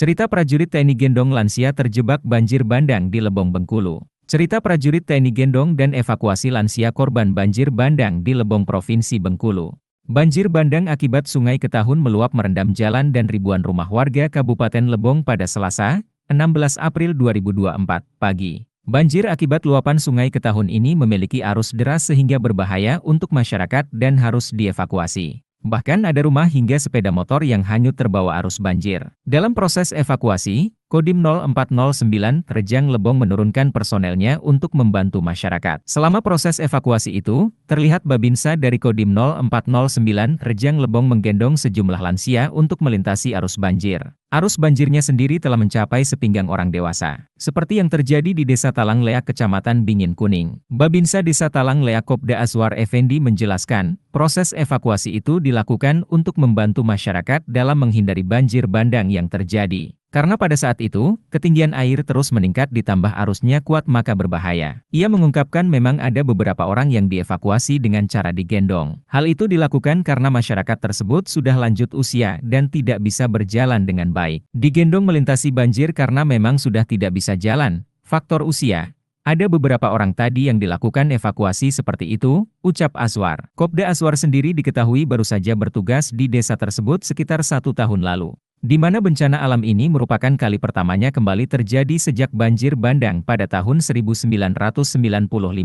Cerita prajurit TNI gendong lansia terjebak banjir bandang di Lebong, Bengkulu. Cerita prajurit TNI gendong dan evakuasi lansia korban banjir bandang di Lebong, Provinsi Bengkulu. Banjir bandang akibat Sungai Ketahun meluap merendam jalan dan ribuan rumah warga Kabupaten Lebong pada Selasa, 16 April 2024, pagi. Banjir akibat luapan Sungai Ketahun ini memiliki arus deras sehingga berbahaya untuk masyarakat dan harus dievakuasi. Bahkan ada rumah hingga sepeda motor yang hanyut terbawa arus banjir. Dalam proses evakuasi, Kodim 0409 Rejang Lebong menurunkan personelnya untuk membantu masyarakat. Selama proses evakuasi itu, terlihat Babinsa dari Kodim 0409 Rejang Lebong menggendong sejumlah lansia untuk melintasi arus banjir. Arus banjirnya sendiri telah mencapai sepinggang orang dewasa. Seperti yang terjadi di Desa Talang Leak, Kecamatan Bingin Kuning. Babinsa Desa Talang Leak Kopda Aswar Effendi menjelaskan, proses evakuasi itu dilakukan untuk membantu masyarakat dalam menghindari banjir bandang yang terjadi. Karena pada saat itu, ketinggian air terus meningkat ditambah arusnya kuat maka berbahaya. Ia mengungkapkan memang ada beberapa orang yang dievakuasi dengan cara digendong. Hal itu dilakukan karena masyarakat tersebut sudah lanjut usia dan tidak bisa berjalan dengan baik. Digendong melintasi banjir karena memang sudah tidak bisa jalan. Faktor usia. Ada beberapa orang tadi yang dilakukan evakuasi seperti itu, ucap Aswar. Kopda Aswar sendiri diketahui baru saja bertugas di desa tersebut sekitar 1 tahun lalu. Di mana bencana alam ini merupakan kali pertamanya kembali terjadi sejak banjir bandang pada tahun 1995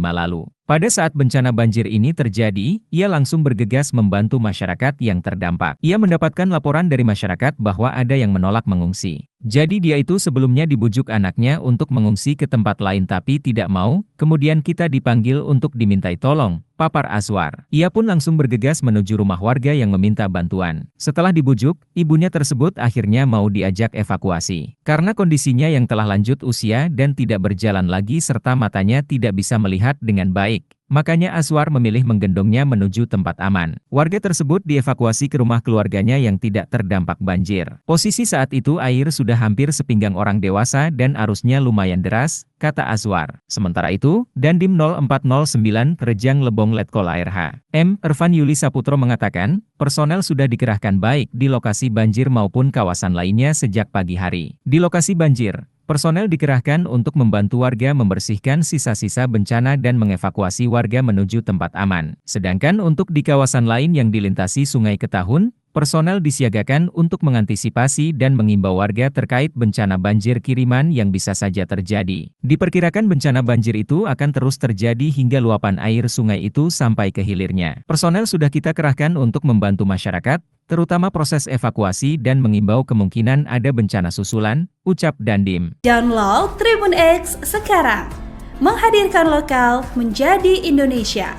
lalu. Pada saat bencana banjir ini terjadi, ia langsung bergegas membantu masyarakat yang terdampak. Ia mendapatkan laporan dari masyarakat bahwa ada yang menolak mengungsi. Jadi dia itu sebelumnya dibujuk anaknya untuk mengungsi ke tempat lain tapi tidak mau, kemudian kita dipanggil untuk dimintai tolong, papar Aswar. Ia pun langsung bergegas menuju rumah warga yang meminta bantuan. Setelah dibujuk, ibunya tersebut akhirnya mau diajak evakuasi. Karena kondisinya yang telah lanjut usia dan tidak berjalan lagi serta matanya tidak bisa melihat dengan baik. Makanya Aswar memilih menggendongnya menuju tempat aman. Warga tersebut dievakuasi ke rumah keluarganya yang tidak terdampak banjir. Posisi saat itu air sudah hampir sepinggang orang dewasa dan arusnya lumayan deras, kata Aswar. Sementara itu, Dandim 0409 Rejang Lebong Letkol ARH M. Ervan Yuli Saputro mengatakan, personel sudah dikerahkan baik di lokasi banjir maupun kawasan lainnya sejak pagi hari. Di lokasi banjir, personel dikerahkan untuk membantu warga membersihkan sisa-sisa bencana dan mengevakuasi warga menuju tempat aman. Sedangkan untuk di kawasan lain yang dilintasi Sungai Ketahun, personel disiagakan untuk mengantisipasi dan mengimbau warga terkait bencana banjir kiriman yang bisa saja terjadi. Diperkirakan bencana banjir itu akan terus terjadi hingga luapan air sungai itu sampai ke hilirnya. Personel sudah kita kerahkan untuk membantu masyarakat, terutama proses evakuasi dan mengimbau kemungkinan ada bencana susulan, ucap Dandim. Download Tribun X sekarang, menghadirkan lokal menjadi Indonesia.